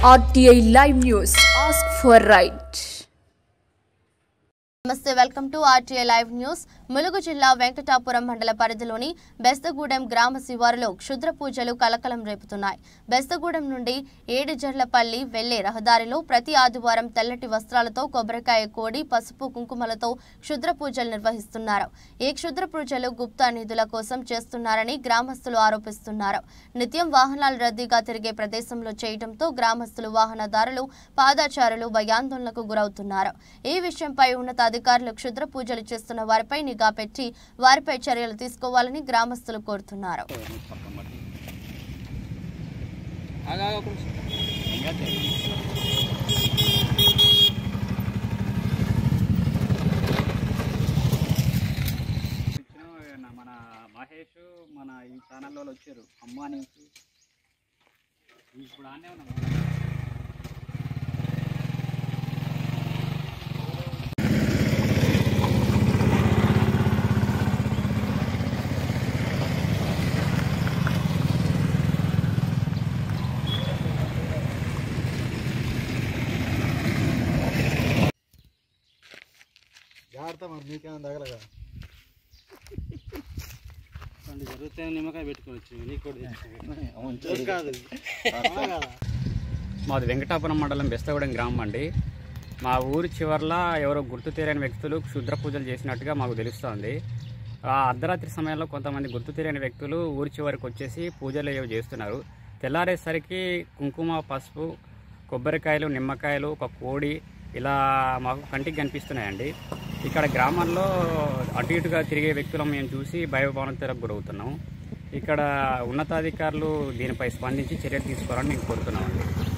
RTI Live News. Ask for right. నమస్తే, welcome to RTI Live News. Mulugu జిల్లా వెంకటాపురం మండల పరిధిలోని బెస్తగూడెం గ్రామ శివారులో క్షుద్ర పూజలు కలకలం రేపుతున్నాయి. బెస్తగూడెం నుండి ఏడిజర్లపల్లి వెళ్లే రహదారిలో ప్రతి ఆదివారం తెల్లటి వస్త్రాలతో కొబ్బరికాయ కోడి పసుపు కుంకుమలతో క్షుద్ర పూజలు నిర్వహిస్తున్నారు. ఈ క్షుద్ర పూజలు గుప్తా నిధుల కోసం చేస్తున్నారని గ్రామస్తులు ఆరోపిస్తున్నారు. నిత్యం వాహనాలు రద్దీగా తిరిగే ప్రదేశంలో చేయడంతో గ్రామస్తులు వాహనదారులు పాదాచారులు భయాందోళనకు గురవుతున్నారు. ఈ విషయంపై ఉన్నతాధికారులు క్షుద్ర పూజలు చేస్తున్న వారిపై నిఘా పెట్టి వారిపై చర్యలు తీసుకోవాలని గ్రామస్తులు కోరుతున్నారు. మన మహేష్ మన ఈ ఛానల్లో వచ్చారు అమ్మా నుంచి ఇప్పుడు ఆనే ఉన్నాం. జాగ్రత్త, మరి మీకేమైనా తగలగా జరిగితే నిమ్మకాయ పెట్టుకోవచ్చు. నీకు మాది వెంకటాపురం మండలం బెస్తగూడెం గ్రామం అండి. మా ఊరి చివర్లో ఎవరో గుర్తు తెలియని వ్యక్తులు క్షుద్ర పూజలు చేసినట్టుగా మాకు తెలుస్తోంది. ఆ అర్ధరాత్రి సమయంలో కొంతమంది గుర్తు తెలియని వ్యక్తులు ఊరి చివరికి వచ్చేసి పూజలు ఏవో చేస్తున్నారు. తెల్లారేసరికి కుంకుమ పసుపు కొబ్బరికాయలు నిమ్మకాయలు ఒక కోడి ఇలా మాకు కంటికి కనిపిస్తున్నాయండి. ఇక్కడ గ్రామాల్లో అటు ఇటుగా తిరిగే వ్యక్తులను మేము చూసి భయభావనతలకు గురవుతున్నాం. ఇక్కడ ఉన్నతాధికారులు దీనిపై స్పందించి చర్యలు తీసుకోవాలని మేము కోరుతున్నామండి.